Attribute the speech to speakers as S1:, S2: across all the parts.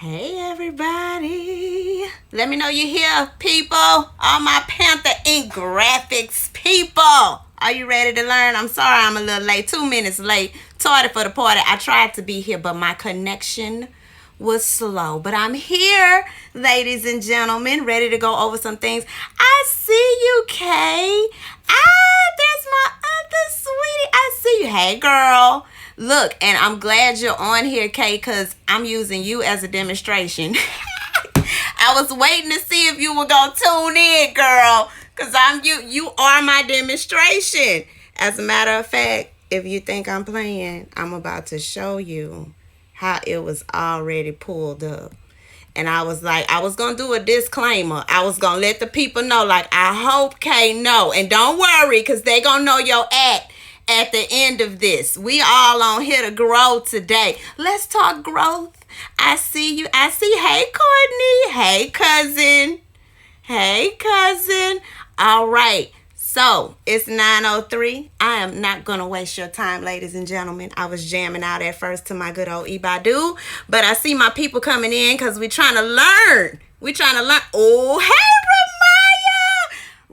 S1: Hey everybody. Let me know you're here, people. All my Panther Ink graphics people. Are you ready to learn? I'm sorry I'm a little late. 2 minutes late. Tardy for the party. I tried to be here, but my connection was slow. But I'm here, ladies and gentlemen, ready to go over some things. I see you, Kay. There's my other sweetie. I see you. Hey, girl. Look, and I'm glad you're on here, Kay, because I'm using you as a demonstration. I was waiting to see if you were going to tune in, girl, because you are my demonstration. As a matter of fact, if you think I'm playing, I'm about to show you how it was already pulled up. And I was like, I was going to do a disclaimer. I was going to let the people know, like, I hope Kay know. And don't worry, because they going to know your act at the end of this. We all on here to grow today. Let's talk growth. I see you. I see. Hey, Courtney. Hey, cousin. Hey, cousin. All right. So it's 9:03. I am not going to waste your time, ladies and gentlemen. I was jamming out at first to my good old Ibadu, but I see my people coming in because we're trying to learn. We're trying to learn. Oh, hey,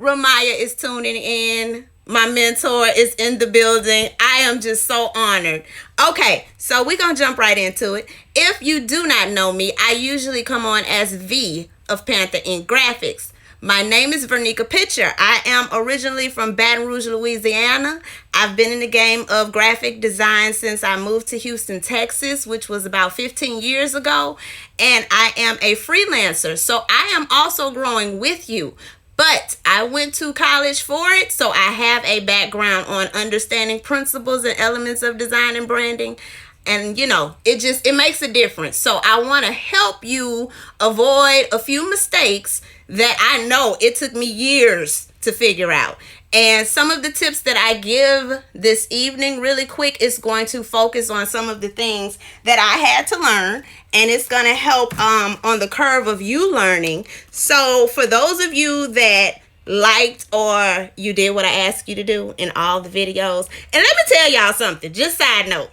S1: Ramaya. Ramaya is tuning in. My mentor is in the building. I am just so honored. Okay, so we're going to jump right into it. If you do not know me, I usually come on as V of Panther Ink Graphics. My name is Vernica Pitcher. I am originally from Baton Rouge, Louisiana. I've been in the game of graphic design since I moved to Houston, Texas, which was about 15 years ago. And I am a freelancer. So I am also growing with you. But I went to college for it, so I have a background on understanding principles and elements of design and branding. And, you know, it makes a difference. So I want to help you avoid a few mistakes that I know it took me years to figure out. And some of the tips that I give this evening really quick is going to focus on some of the things that I had to learn, and it's going to help on the curve of you learning. So for those of you that liked or you did what I asked you to do in all the videos, and let me tell y'all something, just side note,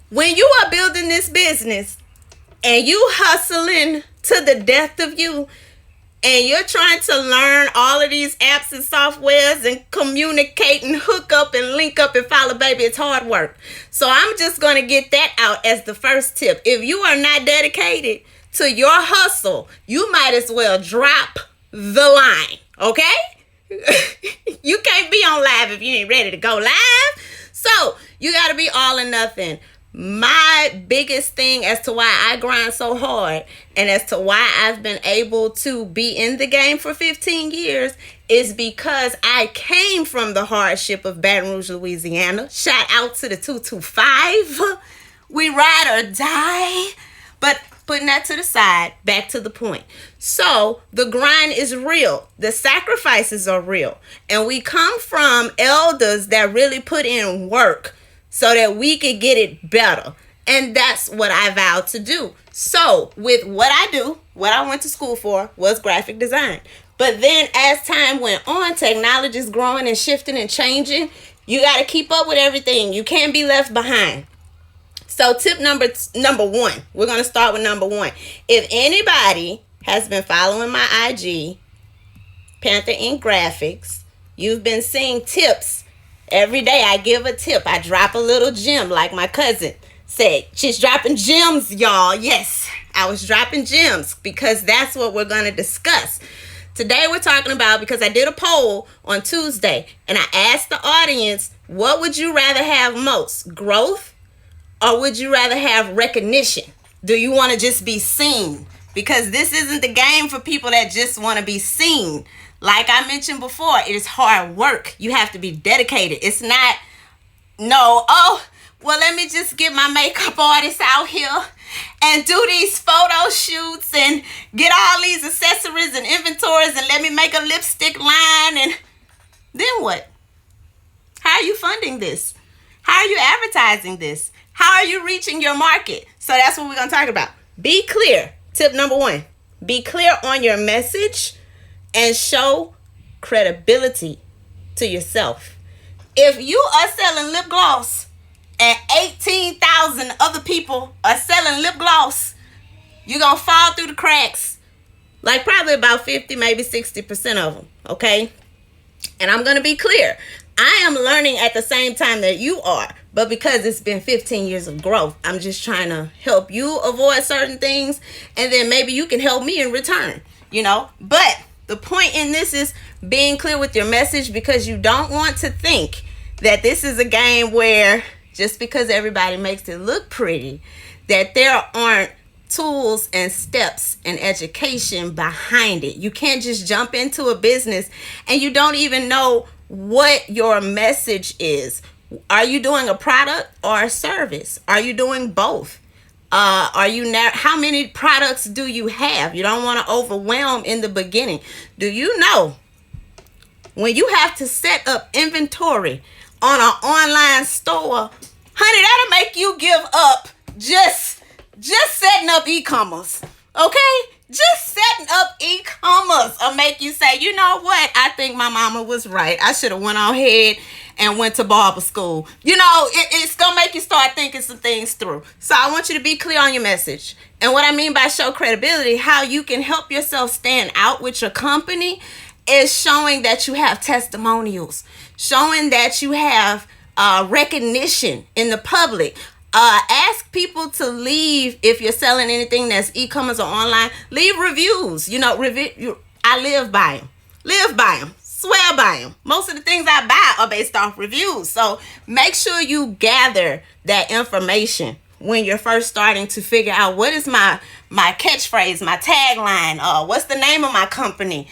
S1: when you are building this business and you hustling to the death of you, and you're trying to learn all of these apps and softwares and communicate and hook up and link up and follow, baby, it's hard work. So I'm just going to get that out as the first tip. If you are not dedicated to your hustle, you might as well drop the line, okay? You can't be on live if you ain't ready to go live. So you got to be all or nothing. My biggest thing as to why I grind so hard and as to why I've been able to be in the game for 15 years is because I came from the hardship of Baton Rouge, Louisiana. Shout out to the 225. We ride or die. But putting that to the side, back to the point. So the grind is real. The sacrifices are real. And we come from elders that really put in work so that we could get it better. And that's what I vowed to do. So with what I do, what I went to school for was graphic design. But then as time went on, technology is growing and shifting and changing. You got to keep up with everything. You can't be left behind. So tip number one, we're going to start with number one. If anybody has been following my IG, Panther Ink Graphics, you've been seeing tips. Every day I give a tip. I drop a little gem like my cousin said. She's dropping gems, y'all. Yes, I was dropping gems because that's what we're going to discuss. Today we're talking about, because I did a poll on Tuesday and I asked the audience, what would you rather have most, growth or would you rather have recognition? Do you want to just be seen? Because this isn't the game for people that just want to be seen. Like I mentioned before, it is hard work. You have to be dedicated. It's not, well, let me just get my makeup artist out here and do these photo shoots and get all these accessories and inventories and let me make a lipstick line. And then what? How are you funding this? How are you advertising this? How are you reaching your market? So that's what we're going to talk about. Be clear. Tip number one, be clear on your message and show credibility to yourself. If you are selling lip gloss and 18,000 other people are selling lip gloss, You're going to fall through the cracks. Like probably about 50, maybe 60% of them. Okay? And I'm going to be clear. I am learning at the same time that you are. But because it's been 15 years of growth, I'm just trying to help you avoid certain things. And then maybe you can help me in return. You know? But the point in this is being clear with your message, because you don't want to think that this is a game where just because everybody makes it look pretty, that there aren't tools and steps and education behind it. You can't just jump into a business and you don't even know what your message is. Are you doing a product or a service? Are you doing both? How many products do you have? You don't want to overwhelm in the beginning. Do you know when you have to set up inventory on an online store, honey, that'll make you give up just setting up e-commerce. Okay? Just setting up e-commerce will make you say, you know what? I think my mama was right. I should have went on ahead and went to barber school. You know, it's going to make you start thinking some things through. So I want you to be clear on your message. And what I mean by show credibility, how you can help yourself stand out with your company is showing that you have testimonials, showing that you have recognition in the public. Ask people to leave, if you're selling anything that's e-commerce or online, leave reviews. You know, I live by them, swear by them. Most of the things I buy are based off reviews. So make sure you gather that information when you're first starting to figure out what is my catchphrase, my tagline, what's the name of my company.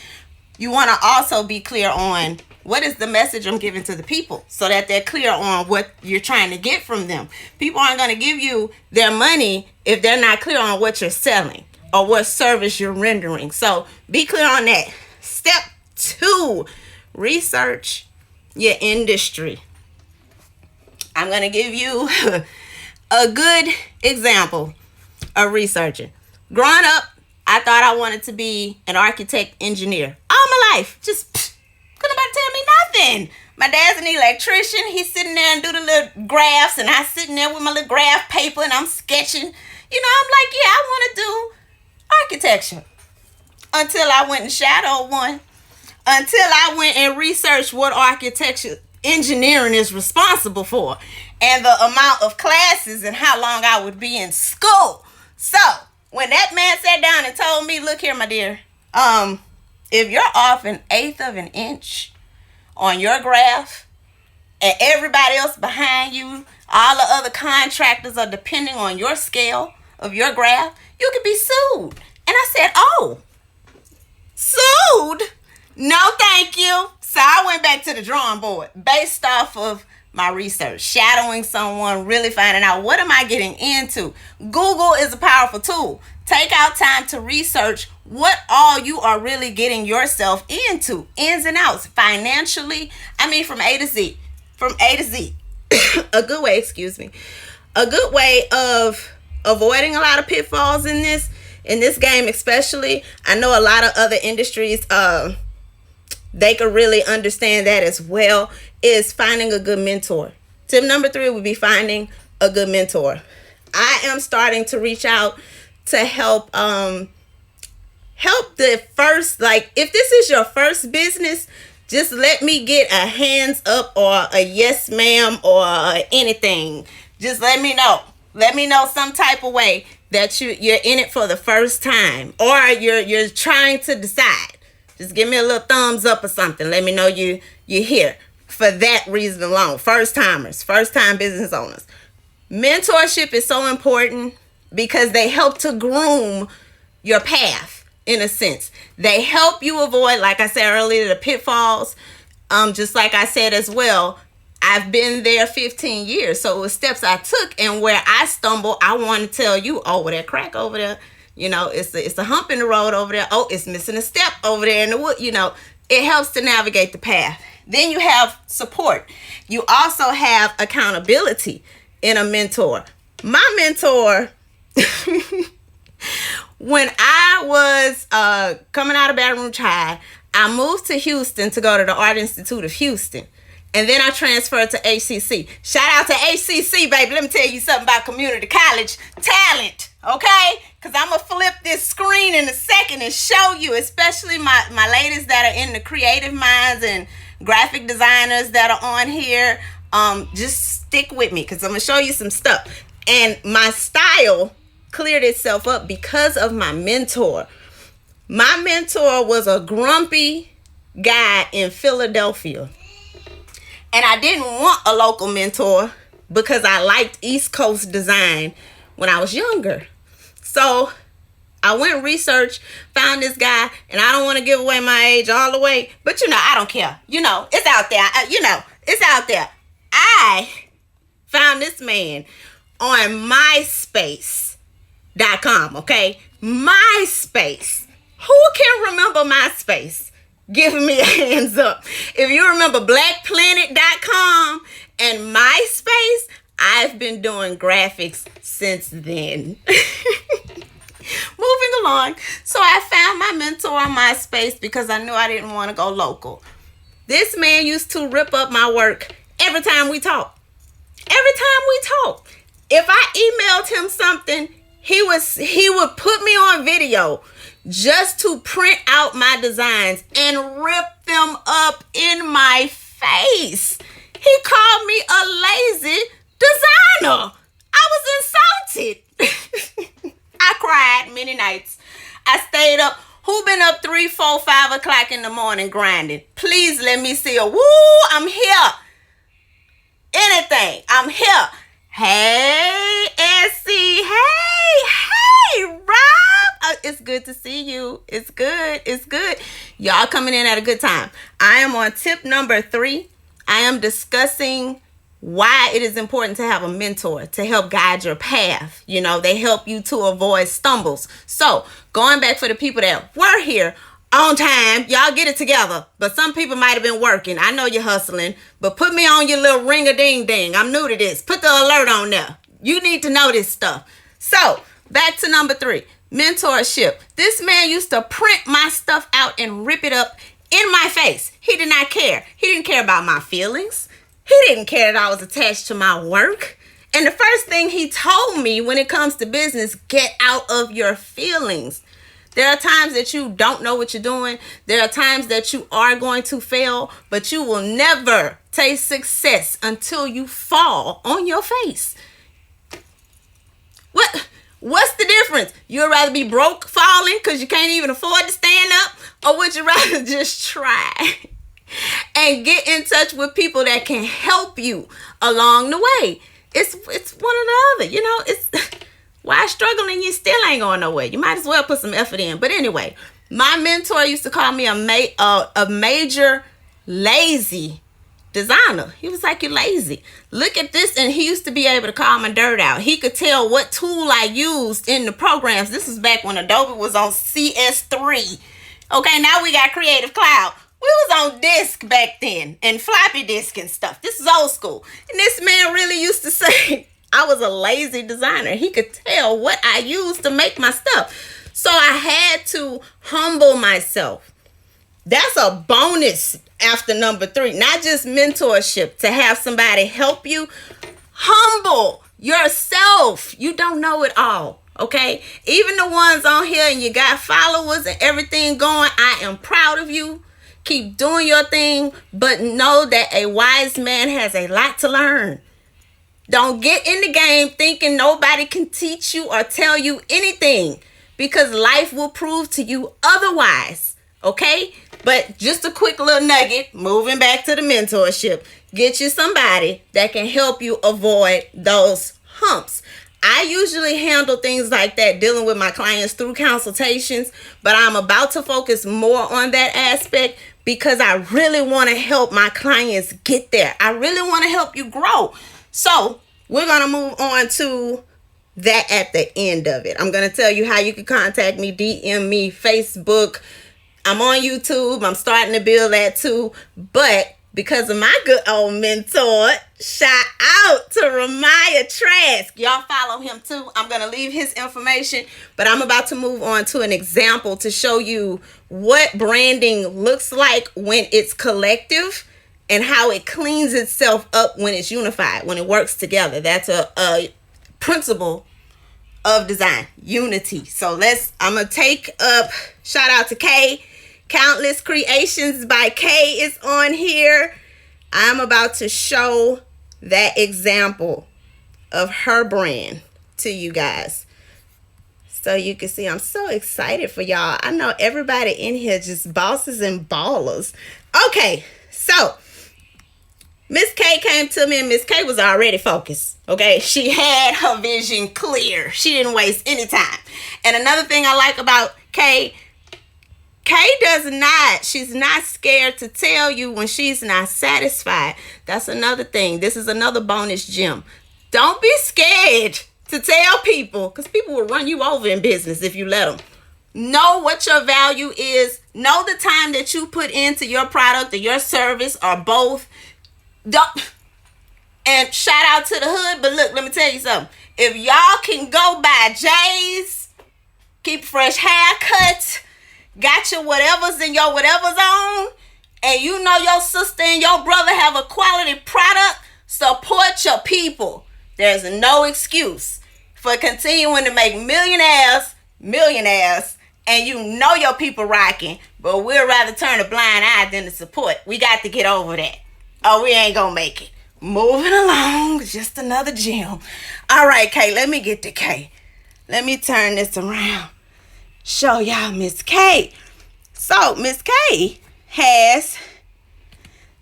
S1: You want to also be clear on what is the message I'm giving to the people, so that they're clear on what you're trying to get from them. People aren't going to give you their money if they're not clear on what you're selling or what service you're rendering. So be clear on that. Step 2, research your industry. I'm going to give you a good example of researching. Growing up, I thought I wanted to be an architect engineer all my life. Just couldn't nobody tell me nothing. My dad's an electrician. He's sitting there and do the little graphs, and I'm sitting there with my little graph paper and I'm sketching. You know, I'm like, yeah, I want to do architecture. Until I went and shadowed one. Until I went and researched what architecture engineering is responsible for, and the amount of classes and how long I would be in school. So when that man sat down and told me, look here, my dear, if you're off 1/8 of an inch on your graph and everybody else behind you, all the other contractors are depending on your scale of your graph, you could be sued. And I said, oh, sued? No, thank you. So I went back to the drawing board based off of my research, shadowing someone, really finding out what am I getting into. Google is a powerful tool. Take out time to research what all you are really getting yourself into, ins and outs, financially. I mean, from A to Z. A good way of avoiding a lot of pitfalls in this game, especially. I know a lot of other industries, they could really understand that as well, is finding a good mentor. Tip number 3 would be finding a good mentor. I am starting to reach out to help the first, like, if this is your first business, just let me get a hands up or a yes ma'am or anything. Just let me know. Let me know some type of way that you're in it for the first time, or you're trying to decide. Just give me a little thumbs up or something. Let me know you're here for that reason alone. First timers, first time business owners. Mentorship is so important because they help to groom your path in a sense. They help you avoid, like I said earlier, the pitfalls. Just like I said as well, I've been there 15 years. So it was steps I took, and where I stumble, I want to tell you, oh, well, that crack over there, you know, it's a hump in the road over there. Oh, it's missing a step over there in the wood. You know, it helps to navigate the path. Then you have support. You also have accountability in a mentor. My mentor, when I was coming out of Baton Rouge High, I moved to Houston to go to the Art Institute of Houston. And then I transferred to HCC. Shout out to HCC, baby. Let me tell you something about community college talent. okay? Because I'm going to flip this screen in a second and show you, especially my ladies that are in the creative minds and graphic designers that are on here. Just stick with me because I'm going to show you some stuff. And my style cleared itself up because of my mentor. My mentor was a grumpy guy in Philadelphia. And I didn't want a local mentor because I liked East Coast design when I was younger. So I went and researched, found this guy, and I don't want to give away my age all the way, but I don't care. It's out there. It's out there. I found this man on MySpace.com, okay? MySpace. Who can remember MySpace? Give me a hands up. If you remember BlackPlanet.com and MySpace, I've been doing graphics since then. Moving along. So I found my mentor on MySpace because I knew I didn't want to go local. This man used to rip up my work every time we talk. Every time we talk. If I emailed him something, he would put me on video just to print out my designs and rip them up in my face. He called me a lazy designer. I was insulted. I cried many nights. I stayed up. Who been up 3, 4, 5 o'clock in the morning grinding? Please let me see a woo. I'm here. Anything. I'm here. Hey, Essie. Hey, Rob. It's good to see you. It's good. It's good. Y'all coming in at a good time. I am on tip number 3. I am discussing why it is important to have a mentor to help guide your path. They help you to avoid stumbles. So going back for the people that were here on time, y'all get it together. But some people might have been working. I know you're hustling, but put me on your little ring-a-ding-ding. I'm new to this. Put the alert on there. You need to know this stuff. So back to number 3, mentorship. This man used to print my stuff out and rip it up in my face. He did not care. He didn't care about my feelings. He didn't care that I was attached to my work. And the first thing he told me when it comes to business, get out of your feelings. There are times that you don't know what you're doing. There are times that you are going to fail, but you will never taste success until you fall on your face. What's the difference? You'd rather be broke falling because you can't even afford to stand up, or would you rather just try and get in touch with people that can help you along the way? It's one or the other. It's why struggling, you still ain't going nowhere. You might as well put some effort in. But anyway, my mentor used to call me a major lazy designer. He was like, you're lazy. Look at this. And he used to be able to call my dirt out. He could tell what tool I used in the programs. This was back when Adobe was on CS3. Okay, now we got Creative Cloud. We was on disk back then and floppy disk and stuff. This is old school. And this man really used to say I was a lazy designer. He could tell what I used to make my stuff. So I had to humble myself. That's a bonus after number 3. Not just mentorship, to have somebody help you. Humble yourself. You don't know it all. Okay? Even the ones on here and you got followers and everything going, I am proud of you. Keep doing your thing, but know that a wise man has a lot to learn. Don't get in the game thinking nobody can teach you or tell you anything, because life will prove to you otherwise. Okay? But just a quick little nugget, moving back to the mentorship. Get you somebody that can help you avoid those humps. I usually handle things like that, dealing with my clients through consultations, but I'm about to focus more on that aspect because I really want to help my clients get there. I really want to help you grow. So we're going to move on to that at the end of it. I'm going to tell you how you can contact me, DM me, Facebook. I'm on YouTube. I'm starting to build that too. But because of my good old mentor, shout out to Ramiah Trask. Y'all follow him too. I'm going to leave his information, but I'm about to move on to an example to show you what branding looks like when it's collective and how it cleans itself up when it's unified, when it works together. That's a principle of design, unity. So I'm gonna take up, shout out to Kay, Countless Creations by Kay is on here. I'm about to show that example of her brand to you guys, so you can see. I'm so excited for y'all. I know everybody in here just bosses and ballers. Okay, so Miss K came to me, and Miss K was already focused. Okay, she had her vision clear. She didn't waste any time. And another thing I like about K she's not scared to tell you when she's not satisfied. That's another thing. This is another bonus gem. Don't be scared to tell people, because people will run you over in business if you let them. Know what your value is. Know the time that you put into your product or your service or both. And shout out to the hood, but look, let me tell you something. If y'all can go buy J's, keep fresh haircuts, got your whatevers in your whatever's on, and you know your sister and your brother have a quality product, support your people. There's no excuse for continuing to make millionaires, and you know your people rocking, but we'd rather turn a blind eye than to support. We got to get over that. Oh, we ain't gonna make it. Moving along, just another gem. All right, Kay, let me get to Kay. Let me turn this around. Show y'all Miss K. So Miss K has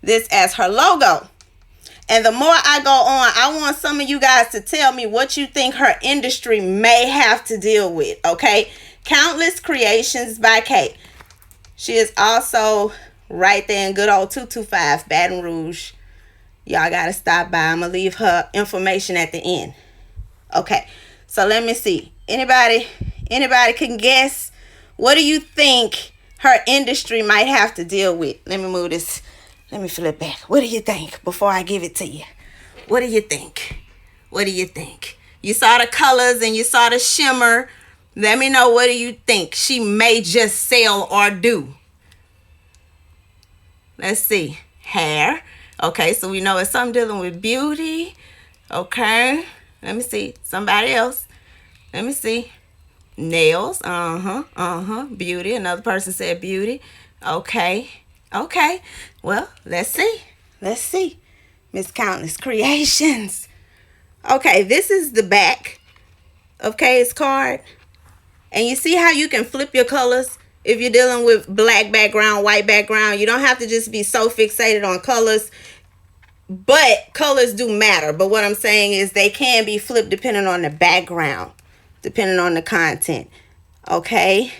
S1: this as her logo. And the more I go on, I want some of you guys to tell me what you think her industry may have to deal with, okay? Countless Creations by K. She is also right there in good old 225 Baton Rouge. Y'all got to stop by. I'm going to leave her information at the end. Okay, so let me see. Anybody can guess? What do you think her industry might have to deal with? Let me move this. Let me flip back. What do you think before I give it to you? What do you think? What do you think? You saw the colors and you saw the shimmer. Let me know, what do you think she may just sell or do? Let's see. Hair. Okay, so we know it's something dealing with beauty. Okay. Let me see. Somebody else. Let me see. Nails. Beauty. Another person said beauty. Okay. Well, let's see. Miss Countless Creations. Okay, this is the back of Kay's card. And you see how you can flip your colors if you're dealing with black background, white background. You don't have to just be so fixated on colors. But colors do matter. But what I'm saying is they can be flipped depending on the background, depending on the content. Okay?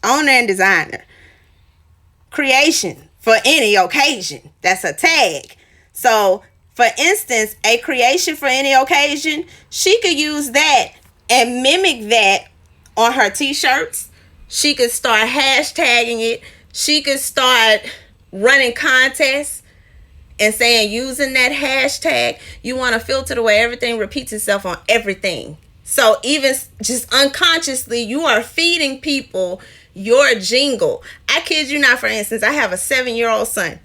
S1: Owner and designer. Creation for any occasion. That's a tag. So, for instance, a creation for any occasion, she could use that and mimic that on her t-shirts. She could start hashtagging it. She could start running contests and saying, using that hashtag, you want to filter the way everything repeats itself on everything. So even just unconsciously, you are feeding people your jingle. I kid you not, for instance, I have a 7-year-old son.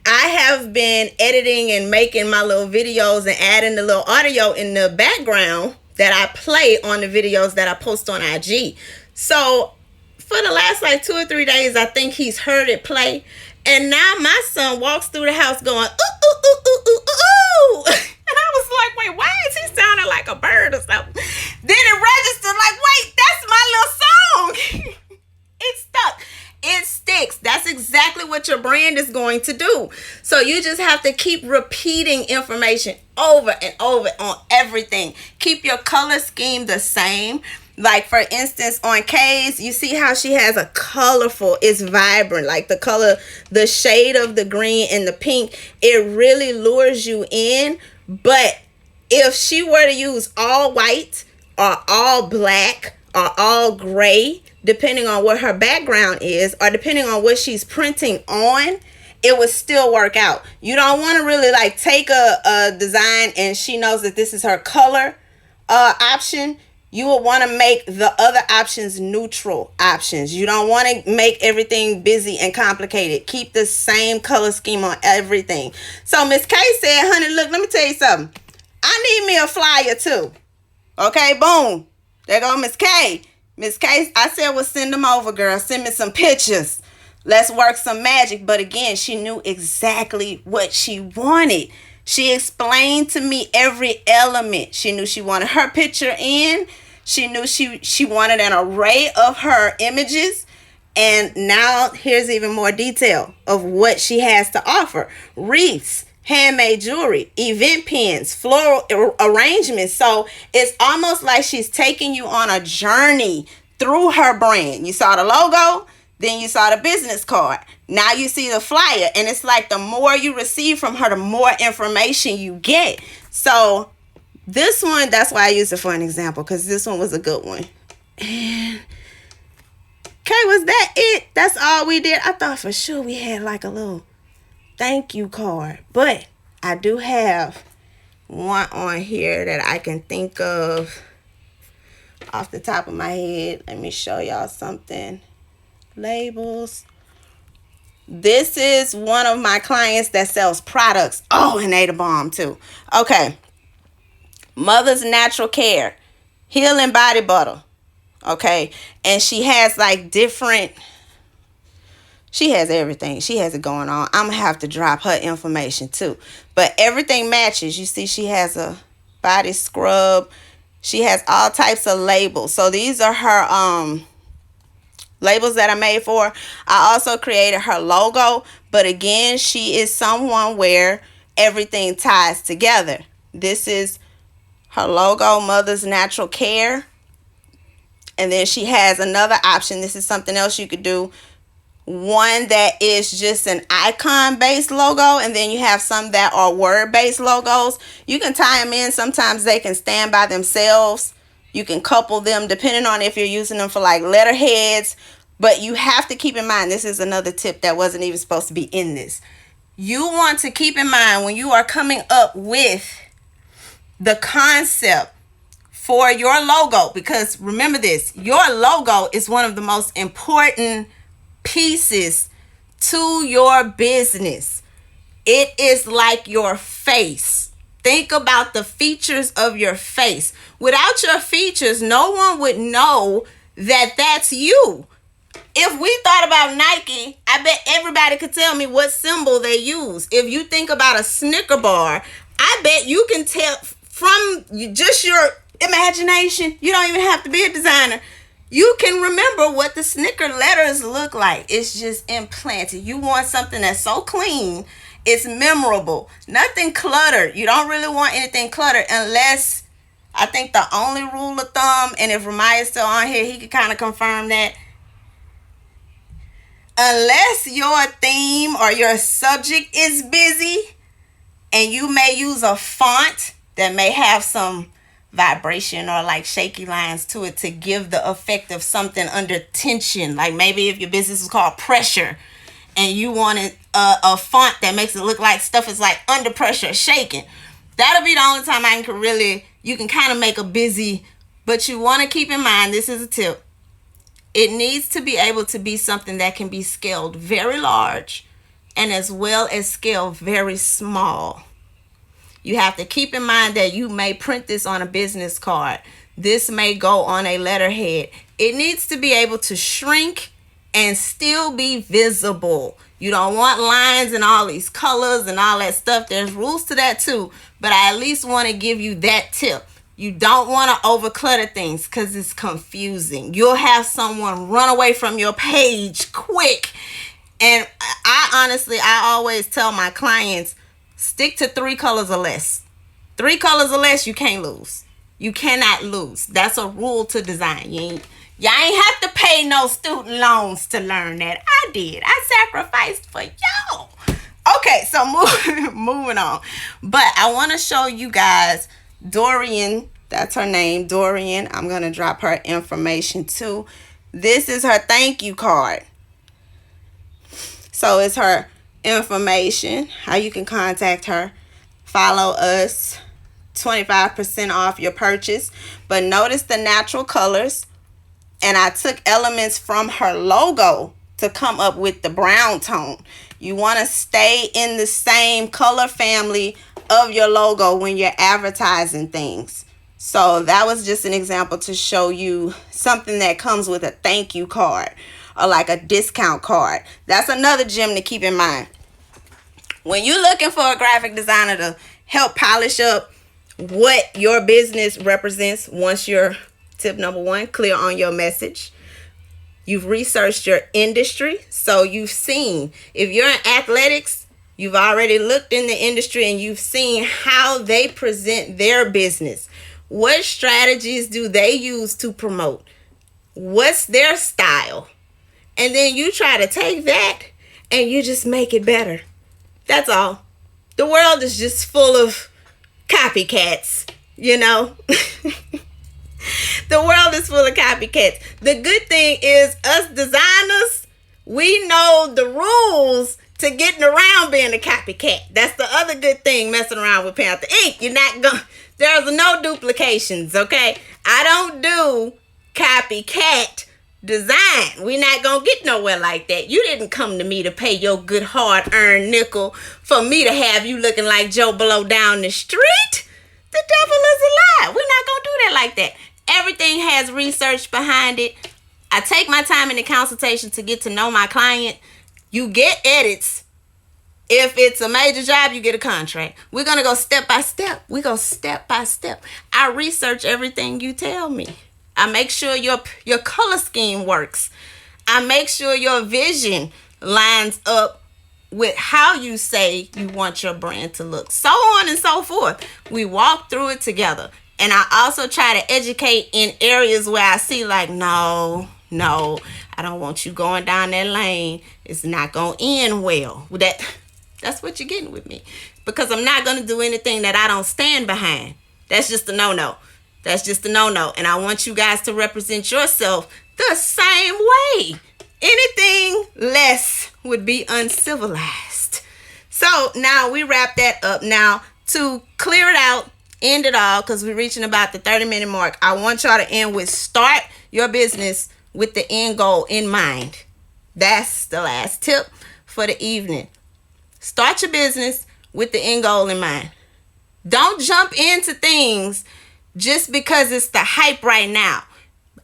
S1: I have been editing and making my little videos and adding the little audio in the background that I play on the videos that I post on IG. So for the last 2 or 3 days, I think he's heard it play. And now my son walks through the house going, ooh, ooh, ooh, ooh, ooh, ooh. And I was like, wait, why is he sounding like a bird or something? Then it registered like, wait, that's my little song. It stuck. It sticks. That's exactly what your brand is going to do. So you just have to keep repeating information over and over on everything. Keep your color scheme the same. Like, for instance, on Kay's, you see how she has a colorful, it's vibrant, like the color, the shade of the green and the pink, it really lures you in. But if she were to use all white or all black or all gray, depending on what her background is or depending on what she's printing on, it would still work out. You don't want to really take a design and she knows that this is her color option. You will want to make the other options neutral options. You don't want to make everything busy and complicated. Keep the same color scheme on everything. So Miss K said, honey, look, let me tell you something. I need me a flyer too. Okay, boom. There go Miss K. Miss K, I said, well, send them over, girl. Send me some pictures. Let's work some magic. But again, she knew exactly what she wanted. She explained to me every element. She knew she wanted her picture in. She knew she wanted an array of her images. And now here's even more detail of what she has to offer. Wreaths, handmade jewelry, event pins, floral arrangements. So it's almost like she's taking you on a journey through her brand. You saw the logo, then you saw the business card. Now you see the flyer. And it's like the more you receive from her, the more information you get. So this one, that's why I used it for an example, because this one was a good one. And okay, was that it? That's all we did. I thought for sure we had like a little thank you card, but I do have one on here that I can think of off the top of my head. Let me show y'all something. Labels. This is one of my clients that sells products. Oh, and they the bomb too. Okay. Mother's Natural Care Healing Body Butter. Okay. And she has like different, she has everything. She has it going on. I'm going to have to drop her information too. But everything matches. You see, she has a body scrub. She has all types of labels. So these are her labels that I made for her. I also created her logo. But again, she is someone where everything ties together. This is her logo, Mother's Natural Care. And then she has another option. This is something else you could do. One that is just an icon-based logo. And then you have some that are word-based logos. You can tie them in. Sometimes they can stand by themselves. You can couple them depending on if you're using them for like letterheads. But you have to keep in mind, this is another tip that wasn't even supposed to be in this. You want to keep in mind when you are coming up with the concept for your logo, because remember this, your logo is one of the most important pieces to your business. It is like your face. Think about the features of your face. Without your features, no one would know that that's you. If we thought about Nike, I bet everybody could tell me what symbol they use. If you think about a Snicker bar, I bet you can tell from just your imagination. You don't even have to be a designer. You can remember what the Snicker letters look like. It's just implanted. You want something that's so clean, it's memorable. Nothing cluttered. You don't really want anything cluttered unless, I think the only rule of thumb, and if Ramiah's still on here, he could kind of confirm that. Unless your theme or your subject is busy, and you may use a font that may have some vibration or like shaky lines to it to give the effect of something under tension. Like maybe if your business is called Pressure and you wanted a font that makes it look like stuff is like under pressure, shaking. That'll be the only time I can really, you can kind of make a busy, but you want to keep in mind, this is a tip. It needs to be able to be something that can be scaled very large and as well as scaled very small. You have to keep in mind that you may print this on a business card. This may go on a letterhead. It needs to be able to shrink and still be visible. You don't want lines and all these colors and all that stuff. There's rules to that too, but I at least want to give you that tip. You don't want to overclutter things because it's confusing. You'll have someone run away from your page quick. And I always tell my clients, stick to 3 colors or less. 3 colors or less, you can't lose. You cannot lose. That's a rule to design. Y'all ain't have to pay no student loans to learn that. I did. I sacrificed for y'all. Okay, so moving on. But I want to show you guys Dorian. That's her name, Dorian. I'm going to drop her information too. This is her thank you card. So it's her information, how you can contact her. Follow us, 25% off your purchase. But notice the natural colors. And I took elements from her logo to come up with the brown tone. You want to stay in the same color family of your logo when you're advertising things. So that was just an example to show you something that comes with a thank you card or like a discount card. That's another gem to keep in mind. When you're looking for a graphic designer to help polish up what your business represents, once you're, tip number one, clear on your message. You've researched your industry. So you've seen, if you're in athletics, you've already looked in the industry and you've seen how they present their business. What strategies do they use to promote? What's their style? And then you try to take that and you just make it better. That's all. The world is just full of copycats, you know. The world is full of copycats. The good thing is us designers, we know the rules to getting around being a copycat. That's the other good thing messing around with Panther Ink. You're not going, there's no duplications, okay? I don't do copycat design. We're not going to get nowhere like that. You didn't come to me to pay your good hard-earned nickel for me to have you looking like Joe Blow down the street. The devil is a lie. We're not going to do that like that. Everything has research behind it. I take my time in the consultation to get to know my client. You get edits. If it's a major job, you get a contract. We're going to go step by step. We go step by step. I research everything you tell me. I make sure your color scheme works. I make sure your vision lines up with how you say you want your brand to look. So on and so forth. We walk through it together. And I also try to educate in areas where I see like, no, I don't want you going down that lane. It's not going to end well. That's what you're getting with me. Because I'm not going to do anything that I don't stand behind. That's just a no-no. That's just a no-no. And I want you guys to represent yourself the same way. Anything less would be uncivilized. So now we wrap that up. Now to clear it out, end it all, because we're reaching about the 30-minute mark. I want y'all to end with start your business with the end goal in mind. That's the last tip for the evening. Start your business with the end goal in mind. Don't jump into things just because it's the hype right now.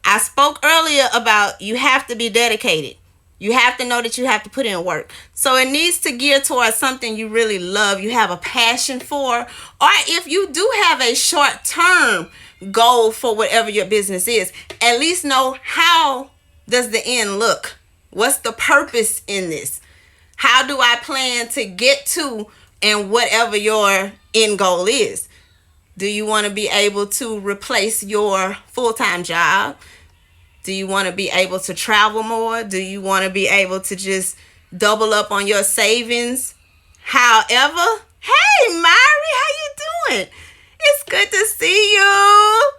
S1: I spoke earlier about you have to be dedicated. You have to know that you have to put in work. So it needs to gear towards something you really love, you have a passion for, or if you do have a short-term goal for whatever your business is, at least know how does the end look? What's the purpose in this? How do I plan to get to and whatever your end goal is? Do you want to be able to replace your full-time job? Do you want to be able to travel more? Do you want to be able to just double up on your savings? However, hey, Mari, how you doing? It's good to see you.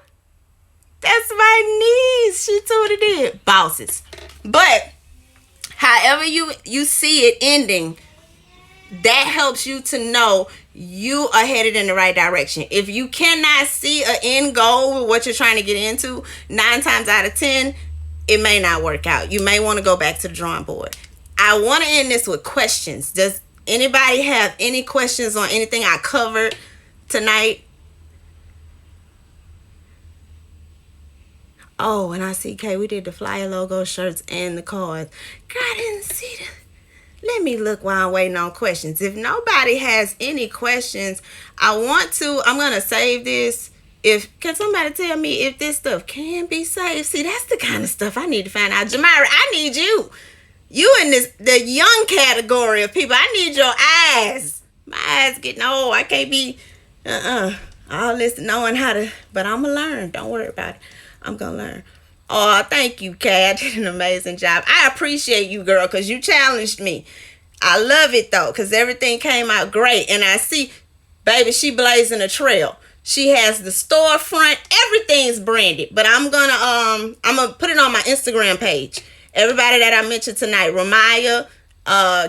S1: That's my niece. She tuned in. Bosses. But however you see it ending, that helps you to know you are headed in the right direction. If you cannot see an end goal with what you're trying to get into, 9 times out of 10, it may not work out. You may want to go back to the drawing board. I want to end this with questions. Does anybody have any questions on anything I covered tonight? Oh, and I see, Kay, we did the flyer logo shirts and the cards. Girl, I didn't see that. Let me look while I'm waiting on questions. If nobody has any questions, I'm going to save this. Can somebody tell me if this stuff can be saved? See, that's the kind of stuff I need to find out. Jamira, I need you. You in the young category of people. I need your eyes. My eyes getting old. I can't be all this knowing how to, but I'm going to learn. Don't worry about it. I'm going to learn. Oh, thank you, Kay. I did an amazing job. I appreciate you, girl, because you challenged me. I love it, though, because everything came out great. And I see, baby, she blazing a trail. She has the storefront. Everything's branded. But I'm gonna put it on my Instagram page. Everybody that I mentioned tonight, Ramaya,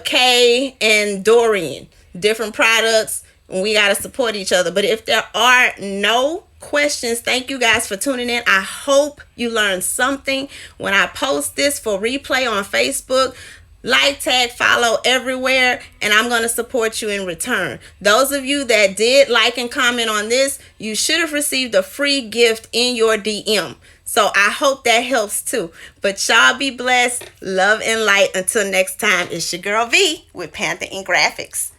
S1: Kay, and Dorian. Different products. And we got to support each other. But if there are no questions, thank you guys for tuning in. I hope you learned something. When I post this for replay on Facebook, like, tag, follow everywhere, and I'm going to support you in return. Those of you that did like and comment on this, you should have received a free gift in your DM. So I hope that helps too. But y'all be blessed. Love and light. Until next time, it's your girl V with Panther Ink Graphics.